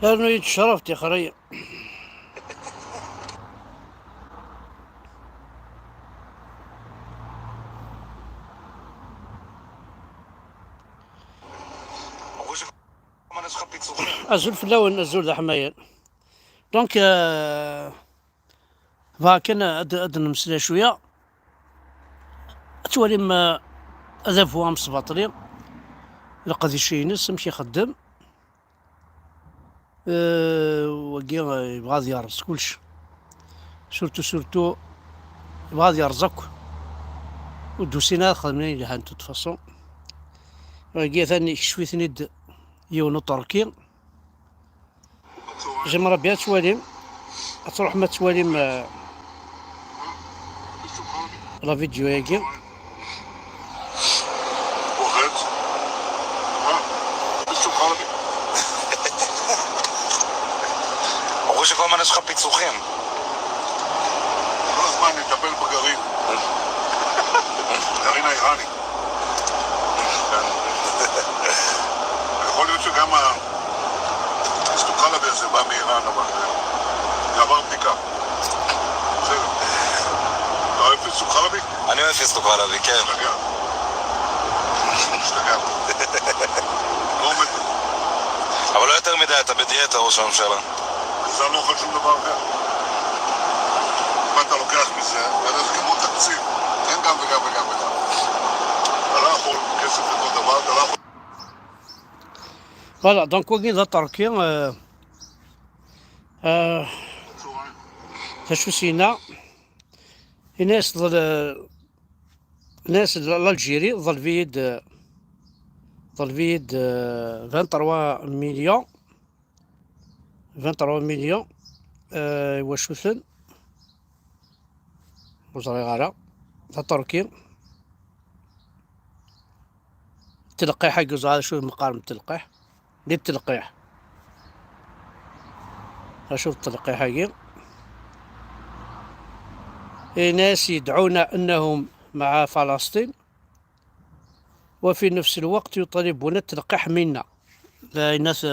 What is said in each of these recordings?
لأنه يتشرفت يا خرية. أزول في اللون أزول ذا حماية. دونك فاكن أدن نمسلا شوية توالي ما هذا فوا مصباطلي لقد يشينس مشي يخدم وكي يبغى يرز كلش سورتو يبغى يرزق ودوسينا خدمني لها انتو تفاصون وكي ثاني كشويتني يونو تركي جمرة بيا تواليم تروح ما تواليم لا فيديو ياكي אמרו שכל הזמן יש לך פיצוחים. כל הזמן נטפל בגרעין. גרעין האיראני. יכול להיות שגם הסטוקלבי הזה בא מאיראן, אבל זה עבר בדיקה. בסדר. אתה אוהב סטוקלבי? אני אוהב פיסטוקלבי, כן. משתגע. משתגע. לא עומד. אבל לא יותר מדי, אתה בדיאטה, ראש הממשלה. זה לא אוכל שום דבר אחר. אם אתה לוקח מזה, זה כמו תקציב. אין גם וגם וגם וגם. אתה לא יכול כסף לכל דבר, אתה לא יכול... فوالا دونك وكي ذا تركي تشوسينا الناس الناس الجيري ظل فيد 23 مليون 23 مليون وشوثن وزري غالا ذا تركي تلقيح يجوز هذا شو مقارنة تلقيح للتلقيح أشوف التلقيح هاي ناس يدعون أنهم مع فلسطين وفي نفس الوقت يطالبون التلقيح منا الناس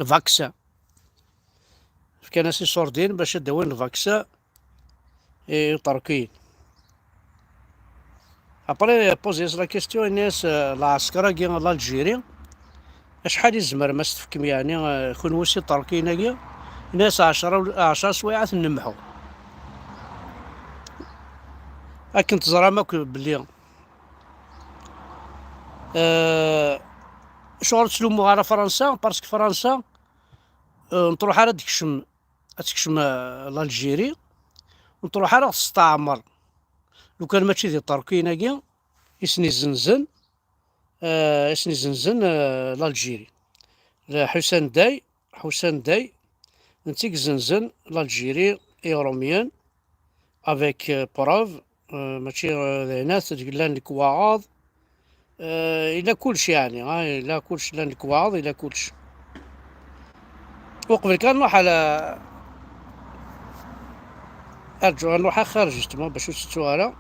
الفاكسان كان ناس صوردين باش يداوين الفاكسان تركيين ابري بوزيس لا كيستيون الناس العسكرة كي الجيري شحال يزمر ما استفكم يعني كون وسي تركينا ناس 10 سوايعات نمحو لكن تزرى ماك بلي شغل تسلمو على فرنسا باسكو فرنسا نطروح على تكشم الجيري ونطروح على تستعمر لو كان ماشي ديال تركينا يسني زنزن الجيري حسان داي نتيك زنزن الجيري يوروميان افيك بروف ماشي ناس تقول لك وعاظ الى كلشي يعني الى كلشي لانك وعاظ الى كلشي وقبل كان نروح على ارجو نروح خارج جوستمون باش نسوالها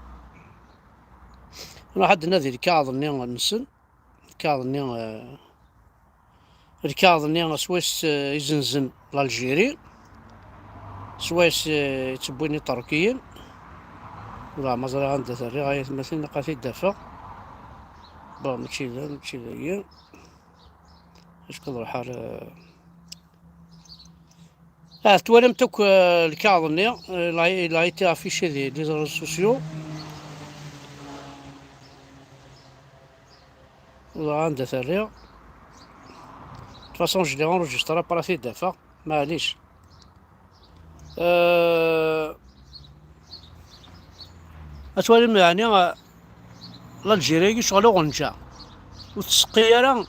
نروح عند النادي الكاظني نسن الكاظني سويس يزنزن الجيري سويس يتبوني تركيا ولا مازال عنده ثري غاية مثلا قاتي دافع با ماشي هي اش كنروح على توالمتك الكاظني لا ايتي افيشي لي ريزو سوسيو ولا عنده ثري فاصون جلي اونجسترا براسي دافع معليش اتوالم يعني الجيري شغلو غنجا وتسقيا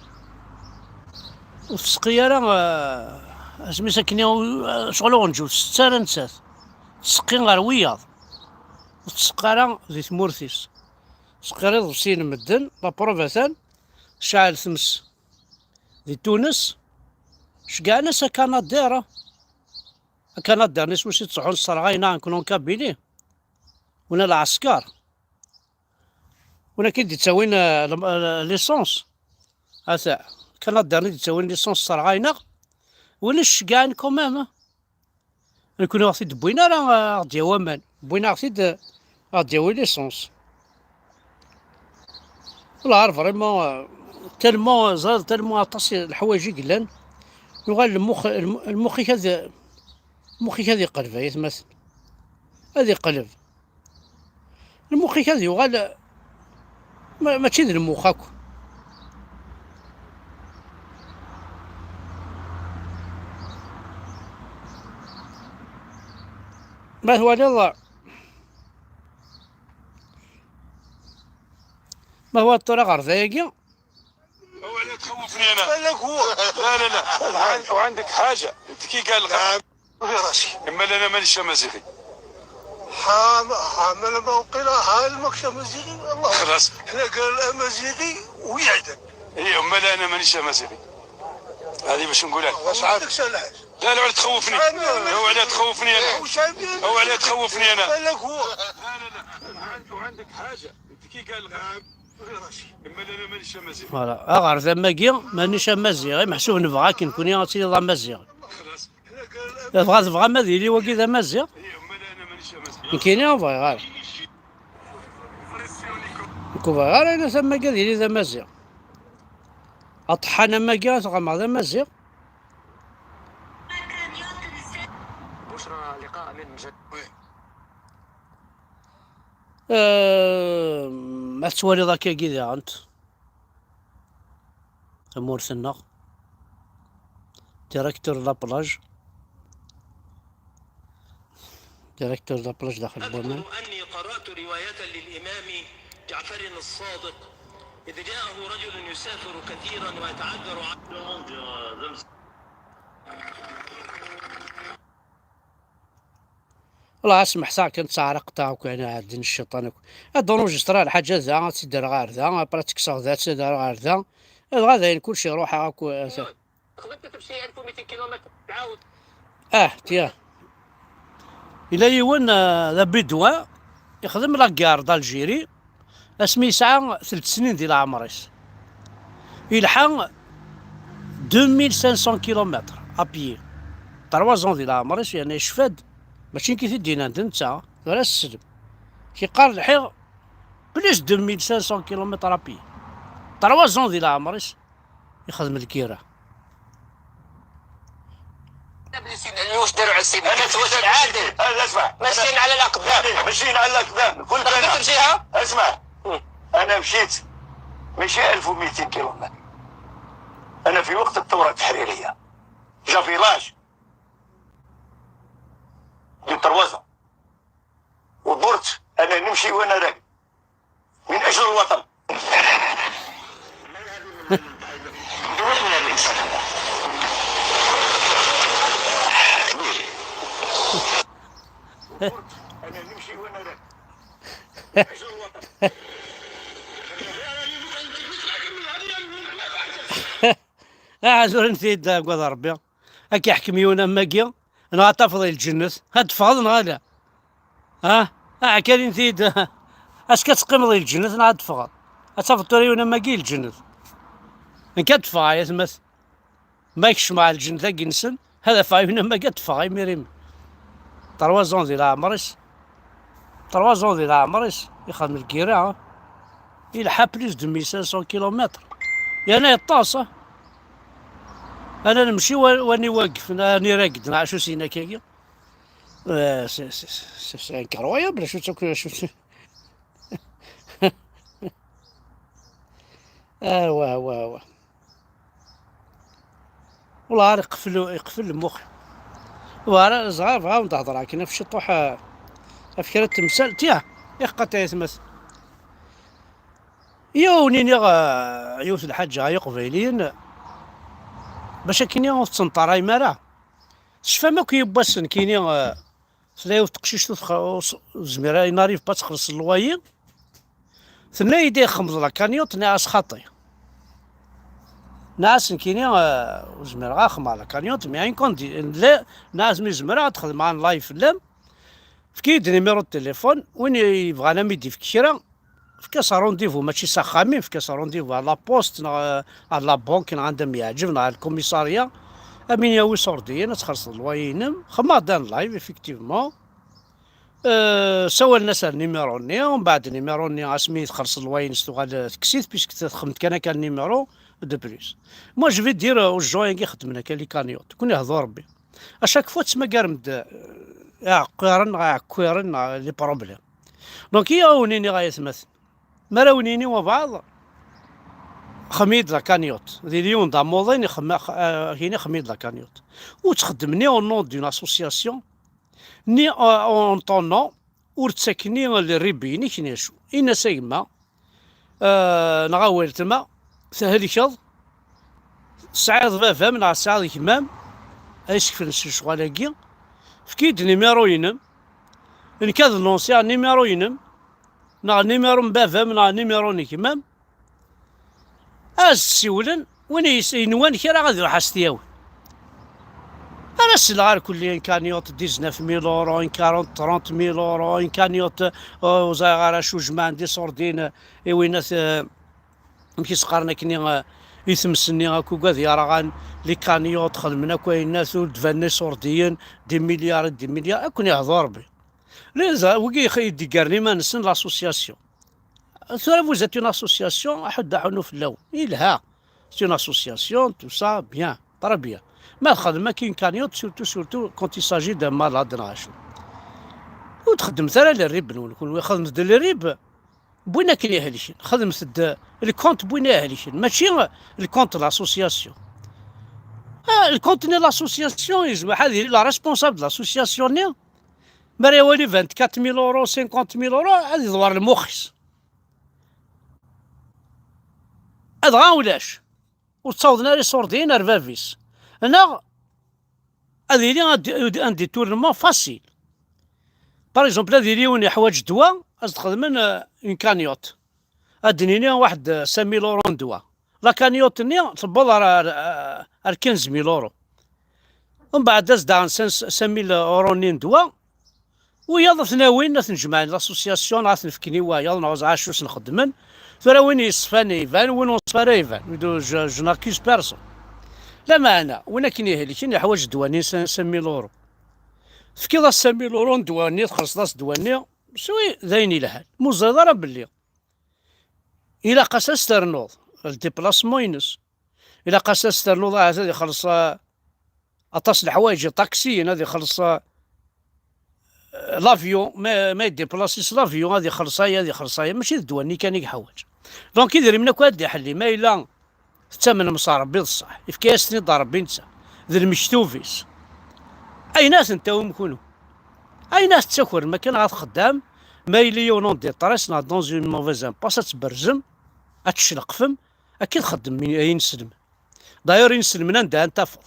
اسمي ساكنين شغلو غنجو ستة نسات تسقي غير وياض وتسقى ذي ثمورثيس سقيري ضبسين مدن لابروفاثان شعل ثمس ذي تونس شكاع ناس كناديرة ناس واش تصحون الصرغاينا نكونو كابينيه ونا العسكر ونا كي تساوين ليسونس هذا كنادير تساوين ليسونس الصرغاينا ونش كاع كومام نكونو غادي بوينا راه غادي وامان بوينا غادي ليسونس والله فريمون تالمون زاد تالمون عطاس الحوايج قلان يغال المخ هذا مخي هذا يقلب يتمثل هذا يقلب المخ هذا يغال ماشي ذا المخ هاكو ما هو يلا ما هو الطريق غرزايقي هو اللي تخوفني انا قال لك هو لا وعندك حاجه انت كي قال في راسي اما انا مانيش امازيغي حامل موقنا ها المكشف امازيغي الله خلاص حنا قال امازيغي ويعدك هي اما انا مانيش امازيغي هذه باش نقولها واش عندك سلاح لا ولا تخوفني هو علاه تخوفني انا هو علاه تخوفني انا قال لك هو لا وعندك حاجه انت كي قال في راسي اما انا مانيش امازيغي فوالا غرزا ماكي مانيش امازيغي محسوب نبغى كي نكون غاتي ضا مازيغ خلاص تبغى مازيغ واكي ذا مازيغ هي اما انا مانيش امازيغي كاينين فاي غير نكون غير انا ثما كاديري ذا مازيغ اطحنا ماكي تغمى ذا مازيغ بشرى لقاء من جد. ما توالي ذاك كذا انت امور سنة ديريكتور لابلاج داخل البرنامج. أذكر أني قرأت رواية للإمام جعفر الصادق إذ جاءه رجل يسافر كثيرا ويتعذر عنه. والله اسمح ساعة كنت ساعة تاعك يعني عاد الشيطان هاد نوجسترا الحاجة ذا تدير غير ذا براتيك صاغ ذا تدير غير ذا غادا كلشي يروح هاكو خدمت تمشي 1200 كيلومتر تعاود. تيا إلا يوان ذا بدوا يخدم لاكار دالجيري اسمي يسعى 3 سنين ديال عمريس يلحق 2500 كيلومتر ابيي 3 زون ديال عمريس يعني شفاد ماشي كي تدينا نتا ولا السلم كي قال الحيغ بليس 2500 كيلومتر ابيي 3 زون ديال عمريس يخدم الكيرة. واش داروا على السيد؟ انا توسل عادل. اسمع ماشيين على الاقدام. ماشيين على الاقدام قلت انا تمشيها؟ اسمع انا مشيت ماشي 1200 كيلومتر انا في وقت الثوره التحريريه جا فيلاج دو تروازون ودرت انا نمشي وانا راكب من اجل الوطن. دور من الانسان هذا. انا نمشي وانا راكب من اجل الوطن. عازور نسيت قواد ربي هاك يحكم يونا ماكيا انا تفضل الجنس هاد فاض غالا كان نسيت اش كتقيم ضي الجنس انا تفضل اتفضل يونا ماكي الجنس ان كتفا يا تمس ماكش مع الجنس كنسن هذا فايونا ما كتفا ميريم 3 زون ديال عمريس 3 زون ديال عمريس يخدم الكيرا يلحق بليس دو 1500 كيلومتر يعني يطاصه انا نمشي واني واقف راني راقد نعشو سينا كاكيا سي انكرويابل شو شو واه والله يقفل المخ وانا صغار فهم تهضر كاين في شطوح افكار التمثال تيا يقطع يتمثل يونين يوث الحاجة يقبيلين باش كاين تسنطراي مرا شفا ما كيباسن كاين سلايو تقشيش زميرا ناريف با تخلص اللوايي ثنا يدي خمز لا كانيوت ناس خاطي ناس كاين زميرا خما لا كانيوت مي كوندي لا ناس مي زميرا تدخل مع لايف لام فكيد نيميرو التليفون وين يبغى انا ميدي في كيرا في كاس رونديفو ماشي ساخامين في كاس رونديفو على لا بوست على لا بونك عندهم يعجبنا على الكوميساريا امين ياوي سورديين تخلص الواينم خما دان لايف افكتيفمون سوا الناس النيميرو ني ومن بعد النيميرو ني اسمي تخلص الواين غاد تكسيت بيسك تخمت كان نيميرو دو بلوس. موا جو في دير والجوين كي خدمنا كان لي كانيوت كون يهضر ربي اشاك فوا تسمى قارمد عكويرن لي بروبليم. دونك يا ونيني غايتمثل مراونيني وبعض خميد لا كانيوت دي ليون دا موضين هنا خميد لا كانيوت وتخدمني او نون دون اسوسياسيون ني اون طون نون ورتسكني الريبيني كناشو إنا سيما نغاول تما سهل كض سعيد فافا من سعيد كمام ايش كيف شغالاكي فكيد نيميرو ينم ان كاد نونسي نيميرو ينم نا نيميرو مبافا من نيميرو نكمام سيولن وين ينوان كرا غادي يروح استياوي انا السلعه كل كانيوت 19000 اورو ان 30000 اورو ان كانيوت وزاغارا شو جمع دي سوردين وينات مكي سقارنا كني يثمسني هاكو كاع يراغان لي كانيوت خدمنا كاين ناس ودفاني سورديين دي مليار كون يهضر بي ليزا وكي يدي كارني ما نسن لاسوسياسيون ثورا vous êtes une association احد حنو في الاول إلها سي une association tout ça bien très bien ما الخدمه كاين كانيوت سورتو كونت يساجي دان مالاد نعاشو وتخدم ثرا للريب نكون خدمت د الريب بوينا كلي هالشين خدمت الكونت بوينا هالشين ماشي الكونت لاسوسياسيون الكونت ني لاسوسياسيون يجمع هذه لا ريسبونسابل لاسوسياسيون ني مرا يولي 24000 اورو 50000 اورو هذه دوار المخيس هذا غاولاش وتصاوضنا لي سوردين رفافيس انا هذه لي ان ديتورمون فاسيل باغ اكزومبل هذه لي حوايج دواء تخدم اون كانيوت ادنيني واحد 5000 اورو دواء لا كانيوت ني تبوظ 15000 اورو ومن بعد زاد 5000 اورو نين دواء ويلا ثناوين نجمع لاسوسياسيون راه تنفكني ويا نعوز عاشوس نخدمن ثرا وين يصفاني يفان وين وصفاني يفان جو ناكيز بيرسون لا معنى وين كاين يهلي كاين حوايج دواني 5000 اورو فكي 5000 اورو دواني تخلص دواني شوي ذايني لها مزيد راه بلي الا قاس ترنوض الديبلاسمون ينس الا قاس ترنوض هذا يخلص اطاس الحوايج طاكسي هذا يخلص لافيون ما يديبلاسيش لافيون هذه خلصايه هذه خلصايه ماشي الدواني كان يحوج دونك يدير منا كواد حلي ما الا الثمن مصاربي الصح يفكاسني ضرب انت ذا المشتوفيس اي ناس انت ومكونوا اي ناس تسكر ما كان غاد خدام ما يلي يونون دي طريس نا دون اون موفيز امباس تبرزم اتشلق فم اكيد خدم ينسلم داير ينسلم عندها انتفض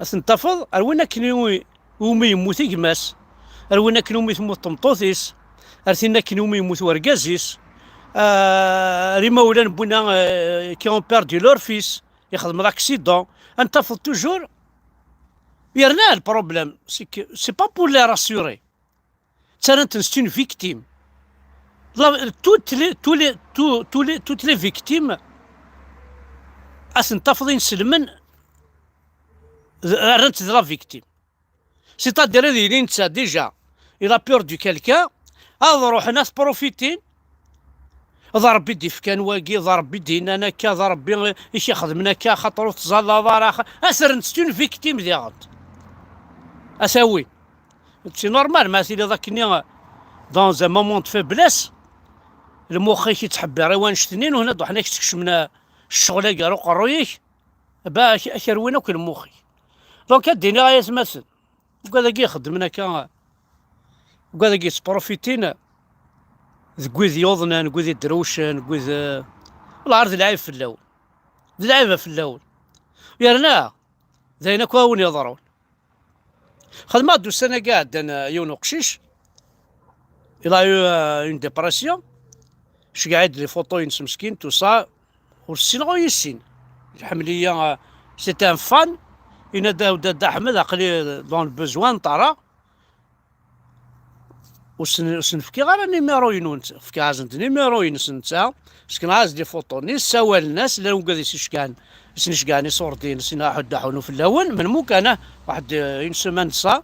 اثنتفض وين كنيوي ومي يموت يقماس روينا كنومي تموت طمطوثيس ارثينا كنومي يموت ورقازيس ريما ولان بونا كي اون بيردي لور فيس يخدم لاكسيدون انتفض توجور يرنا البروبليم سي با بور لي راسيوري تانت سي اون فيكتيم توت لي فيكتيم اسنتفض ينسلمن رانت لا فيكتيم سيتادير هذه اللي نتا ديجا إلا بيردو كالكا هذا روح ناس بروفيتين هذا ربي يديف كان واقي هذا ربي يدينا انا كا هذا ربي ايش يخدمنا كا خاطرو تزال ضار اسر ستون فيكتيم دي غد اساوي سي نورمال ما سي ذاك ني دون زان مومون دو فيبليس المخ كيتحب ريوان شتنين وهنا ضحنا كتكشمنا الشغله كاع قرويك با كروينا كل مخي دونك ديني غاية تمثل وكذا كي يخدمنا كا وكذا كي تبروفيتينا ذكويذ يوضنا كويذ دروشن كويذ العرض لعيب في الاول لعيبه في الاول يرنا زينا كواون يضرون خدمة دو سنة قاعد انا يونو قشيش الى اون ديبرسيون اش قاعد لي فوطو ينس مسكين تو سا والسين غو يسين الحملية سيتي ان فان يناداو دادا احمد عقلي دون البوزوان طرا وسنفكي غير نيميرو ينون فكي عازنت نيميرو ينسنتا سكن عاز دي فوطوني سوال الناس لا وقادي سيشكان سنشكاني صورتين سنا حد حونو في اللون من مو كان واحد اون سيمان صا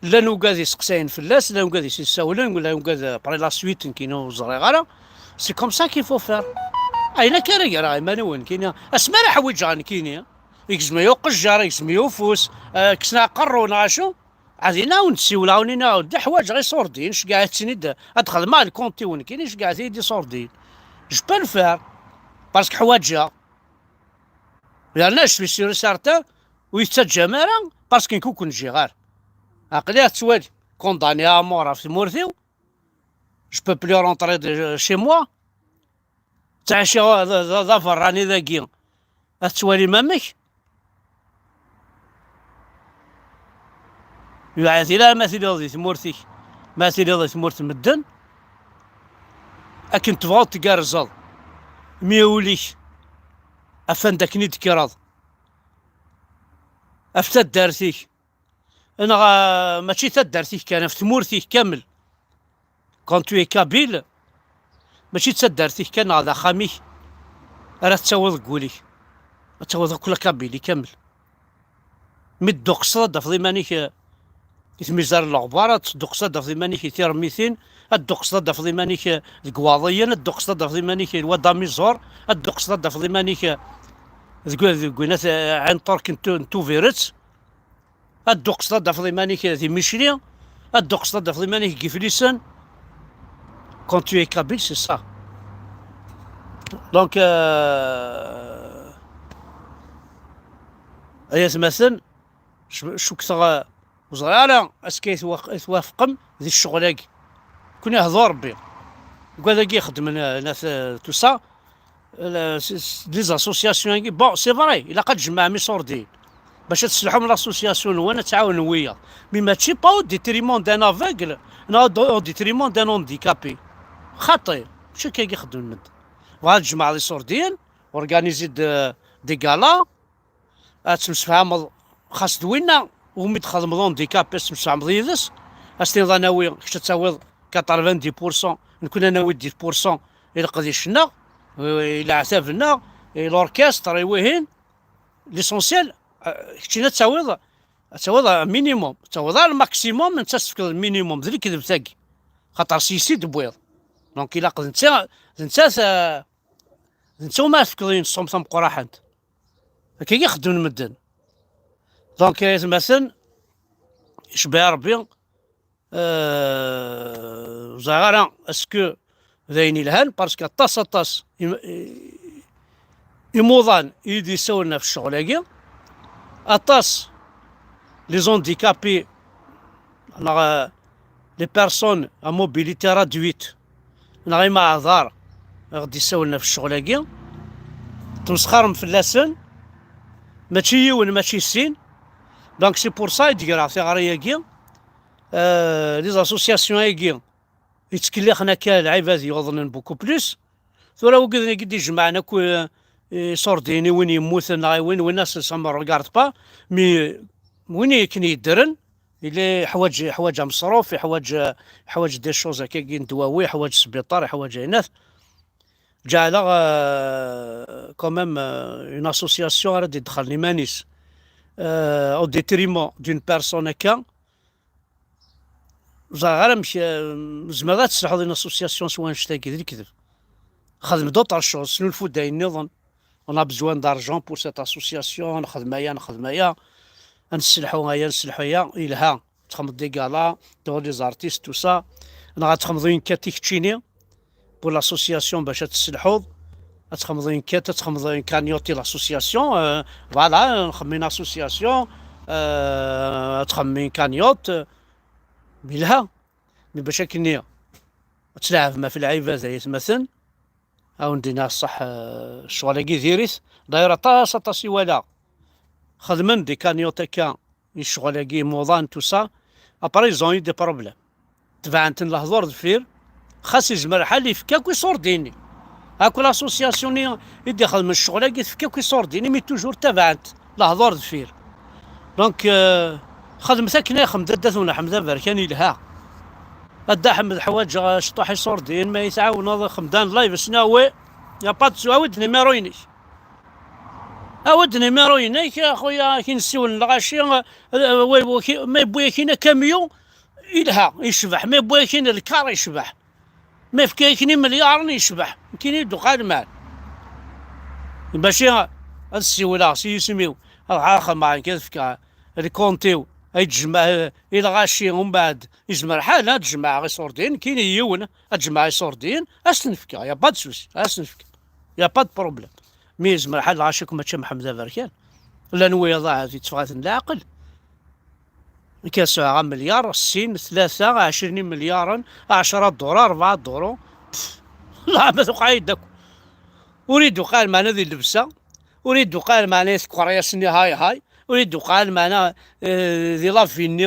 لا نوقادي سقساين في اللاس لا نوقادي سيساولن ولا نوقاد بري لا سويت كينو زريغالا سي كوم سا كي فو فير اين كان راه ما نون كاين اسما راه حوايج راني كاين يكزم يوقش جار يكزم يوفوس كسنا قرو ناشو عادي ناود نسيولا وني ناود حوايج غير صوردين اش قاعد تسند ادخل مع الكونتي وين كاين اش قاعد يدي صوردين جو با نفار باسكو حوايجها لاناش في سير سارتا ويتسجى مالا باسكو نكون نجي غير عقليه توالي كونداني ا مورا في مورثيو جو بو بلي رونطري شي موا تعشى ظفر راني ذاكي توالي مامك يعاثي لا مثل هذه ثمورتي مثل هذه ثمورت مدن أكن تبغى تقارزل ميوليك أفندك نيد كراض أفتد دارتيك أنا ماشي تدارتيك كان في ثمورتيك كامل كونتوي كابيل ماشي تدارتيك كان هذا خاميك راه تساوض قولي تساوض كل كابيلي كامل مدو قصاد في مانيك يتميزار الغبارة تصدق صدق في مانيك يثير ميثين الدق صدق في مانيك القواضيين الدق صدق في مانيك الوضامي الزور الدق صدق في مانيك ذكوينات عن طرك انتو فيرت الدق صدق في مانيك ذي ميشلي الدق صدق في مانيك كيفليسن كون تو اي كابيل سي سا دونك ايا مثلا شو كثر وصغيرة اسكي يتوافقم ذي الشغلاكي كون يهضر ربي وكذا يخدم ناس توسا لي زاسوسياسيون بون سي فري الا قد جمع مي صوردين باش تصلحوا من لاسوسياسيون وانا تعاونوا ويا مي ماشي با او ديتريمون دان افيغل او ديتريمون دان اونديكابي خطير ماشي كي يخدم المد وغاد تجمع لي صوردين اورغانيزي دي غالا تمسفهم خاص دوينا ومي تخدم اونديكابي تمسفهم ضيدس استنظا ناوي كش تساوي 90% نكون انا ودي 10% الى قديشنا الى عتابنا الاوركسترا يوهين ليسونسيال كنتينا تعوض مينيموم تعوض الماكسيموم انت تفكر المينيموم ذلك كذب تاكي خاطر سيسي دبويض دونك الى قد انت ما تفكرين صوم قراحنت كي يخدم المدن دونك مثلا يشبه ربي زغارة اسكو ذاين الهان باسكو طاس يموضان يدي يسولنا في الشغل اطاس لي زونديكابي لي بيرسون ا موبيليتي رادويت غير مع عذار غادي يسولنا في الشغل تمسخرهم في اللسان ماشي يون ماشي سين دونك سي بور سا يدير في غرياكي لي زاسوسياسيون هاكي يتكلخنا كالعباد يظنن بوكو بلوس ثورا وقدنا قد يجمعنا كو صورديني وين يموتنا وين الناس سما ريغارد با مي وين كان يدرن اللي حوايج مصروف حوايج دي شوز هكا دواوي حوايج السبيطار حوايج عناث جا على كوميم اون اسوسياسيون راه يدخل لي مانيس او ديتريمون دون بيرسون هكا غير مشي زعما غا تسرحوا لنا اسوسياسيون سوا نشتاكي ذي الكذب خدم دوطر شوز شنو الفوت داين النظام انا بزوان دارجون بور سيت اسوسياسيون نخدم هيا نسلحوا هيا إلها تخمض دي كالا دور لي زارتيست تو سا انا غتخمضين كاتيك تشيني بور لاسوسياسيون باش تسلحوا تخمضين تخمضين كانيوتي لاسوسياسيون فوالا نخمين اسوسياسيون تخمين كانيوت بلها مي باش كنية تلعب ما في العباد يتمثل او ندينا الصح الشغل كي ديريت دايره طاسي ولا خدمن دي كانيوت هكا الشغل كي موضان تو سا ابري زون دي بروبليم تبعنت الهضور دفير خاص يجمع حل يفكاك ويصور ديني هاكو لاسوسياسيون يدي خدم الشغل كي يفكاك ويصور ديني مي توجور تبعنت الهضور دفير دونك خدمتك كنا خمدة ولا حمدة بركان يلها أدا حمد حوايج شطوحي صوردين ما يتعاون خمدان لايف سناوي يا باتسو عاود نيميرو ينيك عاود نيميرو ينيك يا خويا كي نسيو الغاشي ما يبويا كينا كاميون يلها يشبح ما يبويا كينا الكار يشبح ما كاين مليار يشبح كاين يدو قال مال ماشي السيوله سي يسميو اخر ما كيف الكونتيو يتجمع الى غاشي ومن بعد يجمع الحال تجمع غير صوردين كاين يون تجمع صوردين اسنفكا يا با سوسي اسنفكا يا با بروبليم مي يجمع الحال غاشيكم هادشي محمد بركان لا نوي ضاع في تفغات العقل كاسع مليار الصين 23 مليارا 10 دولار 4 دورو لا ما توقع يدك اريد قال معنا ذي اللبسه اريد قال معنا سكوريا سني هاي اريد قال معنا ذي لافيني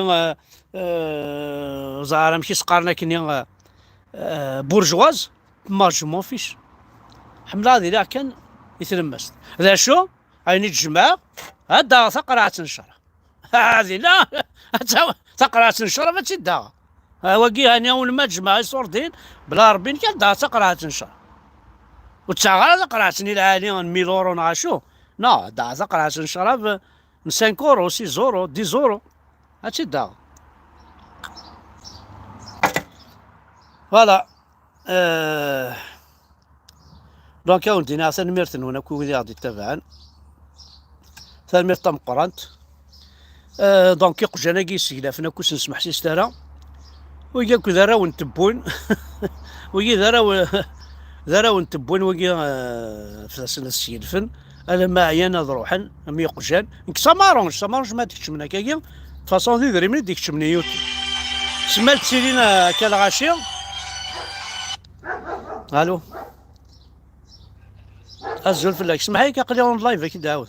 زعما ماشي سقارنا كني بورجواز ما جو فيش حمل هذه لا كان يتلمس ذا شو عيني تجمع هذا ثقرة تنشر هذه لا ثقرة تنشر ما تدها وقيها انا اول ما تجمع صورتين بلا ربي كان دا ثقرة تنشر وتشغل ثقرة العالية 1000 اورو نعشو لا دا ثقرة تنشر ب 5 اورو 6 اورو 10 اورو هاتشي دا فوالا دونك اولدي ناس نمرتن هنا كوي غادي تبعا ثالمير طم قرانت دونك يقجانا كي سيلافنا كوس نسمح سي ستارا ويا كو ذراو نتبون ويا ذراو نتبون ويا فلاسنا السيلفن انا ما عيانا ضروحا ام يقجان انك سامارونج ما ديكش من هكايا فاصون ذي دري من ديكش من يوتيوب سمالت سيرينا كالغاشي الو الزول فلاك سمح لي كنقلي اون لايف كي داود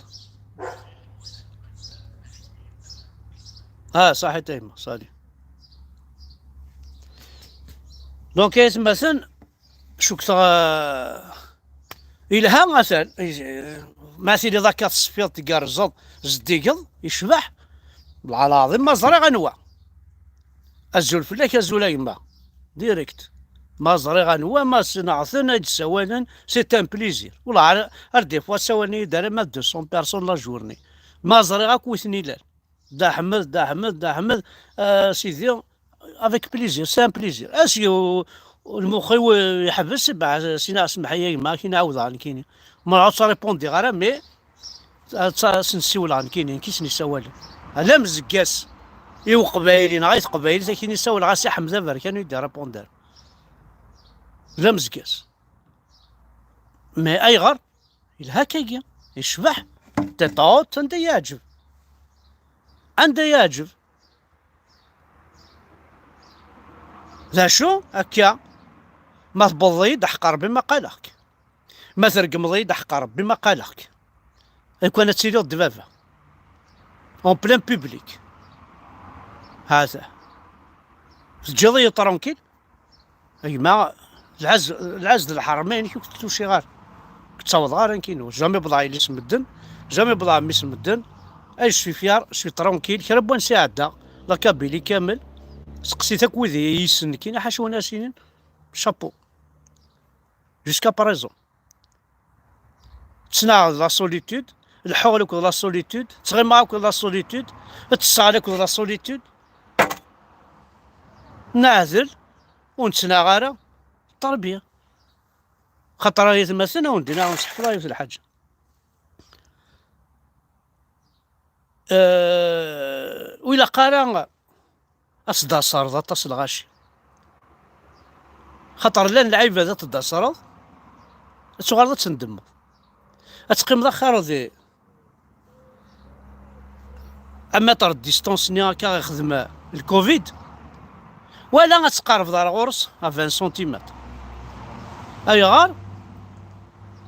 صحيح تيما صالي دونك مثلا شوك إلها مثلا ما سيدي ذاك الصفيط تلقى الزض زديقض يشبح والله العظيم ما زري غنوع الزول فلاك الزول يما ديريكت ما زري غنوع ما صناعتنا يتسوانا سي ان بليزير والله دي فوا سواني دار ما 200 بيرسون لا جورني ما زري غاك وثني لال دا حمد سيدي افيك بليزير سي ان بليزير اسيو المخي يحبس بعد سينا اسمح لي ما كي نعاود عن كيني ما عاود ريبوندي غير مي سنسيول عن كيني كي سنسوال لا مزكاس يو قبايلي نغايت قبايلي كي نسول غاسي حمزه بار كانوا يدير ريبوندر لا مزكاس مي اي غر الهكاكيا يشبح تطاوت انت يعجب عنده يعجب لا شو هكا ما تبضي دحقر بما قالك ما ترقمضي دحقر بما قالك يكون تسيري الدبابة اون بلان بوبليك هذا الجضية طرونكيل اي ما العز الحرمين كي كنتو شي غار كتصاوض غار كينو جامي بضاع اللي اسم الدن جامي بضاع مي اسم الدن اي شي فيار شي طرونكيل كي ربان ساعدة لا كابيلي كامل سقسيتك وذي يسن كاين حاشو ناسين شابو جوسكا بريزون تصنع لا سوليتود الحولك لا سوليتود تغي معاك لا سوليتود تصالك لا سوليتود نعزل ونتسنى غارة التربية خاطر هي تمثلنا وندينا ونسحب راهي في الحاجة وإلا قارا أصدى صارضة تصل غاشي خاطر لان العيب هذا تدا صارض تغارض تندم أتقيم ذا خارضي أما طر ديستونس نيا كا يخدم الكوفيد ولا غتقارب دار غورس 20 سنتيمتر أي غار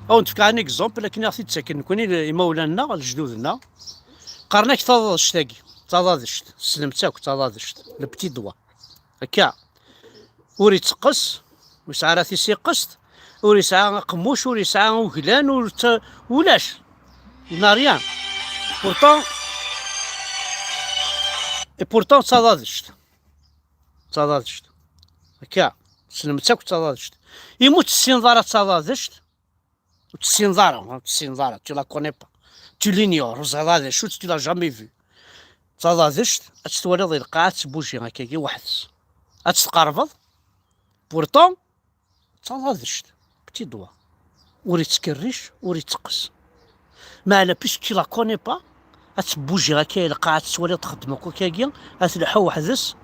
أو نتفكر عن إكزومبل لكن يا أخي تساكن كوني مولانا الجدودنا قرناك تضادش تاكي تضادش سلمتاك تضادش البتي دوا هكا وري تقص ويسعى راه تيسي قسط وري يسعى قموش وري يسعى وكلان ولاش ناريان بورتون اي بورتون تضادش هكا سلمتك وتضادشت يموت السنظارة تضادشت السنظارة tu la connais pas tu l'ignores وزغادة شو tu l'as jamais vu تضادشت تتولد القاعة تبوجي هكاكي وحدس تقربض بورتون تضادشت بتي دوا وري تكريش وري تقص ما على بيش tu la connais pas تبوجي هكا القاعة تولي تخدمك وكاكيا تلحو وحدس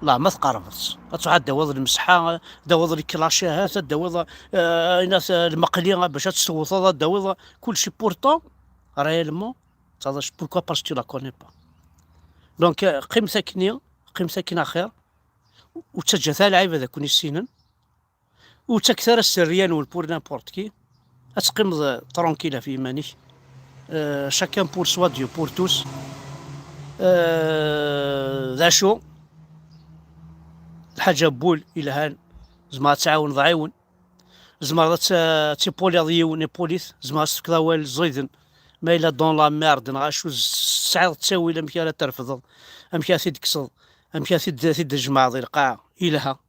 لا ما تقربص تعاد داوض المسحه داوض الكلاشيهات داوض الناس المقليه باش تسوط داوض كلشي بورتون ريالمون تاش بوركوا باش تو لا كوني با دونك قيم ساكنه خير وتسجل ثا لعيبه ذا كوني سينن وتكثر السريان والبور نابورت كي تقيم ترونكيله في مانيك شاكان بور سوا ديو بور توس ذا شو الحاجه بول الى هان زعما تعاون ضعيون زعما تيبولي ضيون بوليس زعما سكراوال زيدن ما الا دون لا ميرد نغاشو السعر تساوي الا مكان ترفض امكان سيد كسر امكان سيد الجماعه ذي القاعه الها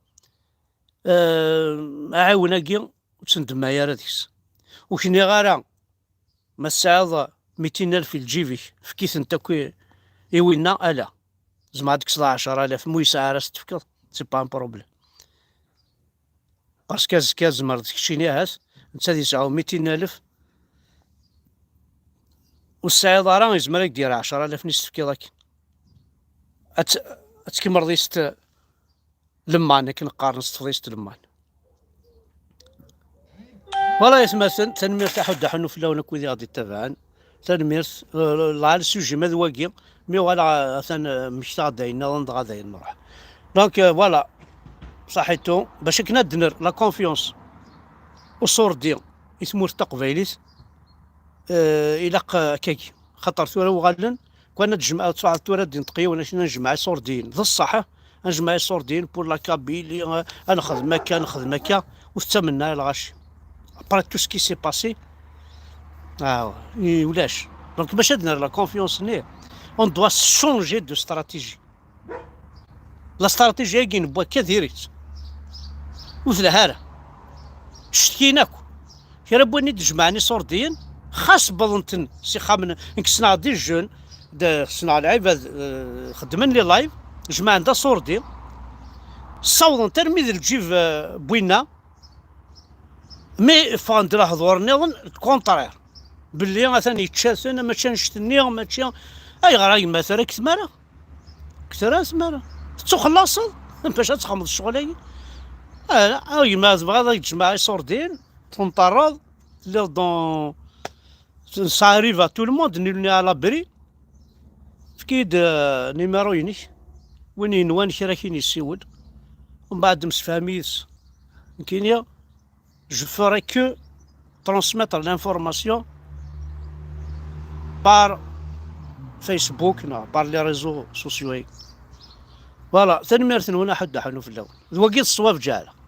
عاونا كي وتسند معايا راديس وكني غارا ما السعاده 200,000 في الجيبي في كيس انت كي يوينا الا زعما ديك 10000 مويسعه راس تفكر سي با ان بروبليم باسكو كاز مرض كشينيهاس انت يسعو 200,000 والسعيدة راه يزمر يدير 10,000 نصف كذاك كيما رضيست لمان كنقارن ستفضيست لمان والله يسمى تنمير تاع حنو في اللون كويدي غادي تبعان تنمير على السوجي مذواقي مي ولا ثان مشتا داينا غادي نروح دونك فوالا صحيتو باش كنا دنر لا كونفيونس وصور ديال يسمو تقبيليت الى كاكي خاطر ثورة وغالن كنا تجمع تصاع ثورة دين تقيا ولا شنو نجمع صوردين ذا الصح نجمع صوردين بور لا كابيلي ناخذ مكا وستمنا الغاشي ابري تو سكي سي باسي ولاش دونك باش ندير لا كونفيونس ني اون دوا شونجي دو استراتيجي لا استراتيجي كي نبوا كثيريت وثلهارة شتكيناكو كي ربوني تجمعني صوردين خاص بلنتن سي خامن نكسنا دي جون صنع العباد خدمن لي لايف جمع عندها صوردي صوضن ترميذ الجيف بوينا مي فاندرا حضور نظن الكونترير باللي مثلا يتشاسن ما تشنشتني ما تشان اي غراي مثلا كثمره كثر سماره تخلص باش تخمض الشغل اي ما تبغى تجمع صوردين تنطرد لي دون ça arrive à tout le monde نولي على بري فكيد نيميرو ينيك وين ينوان كرا كاين يسيول ومن بعد مسفاميت كاينيا je ferai que transmettre l'information par Facebook par les réseaux sociaux فوالا ثاني مرثن هنا حد حنو في الاول وقيت الصواب جاله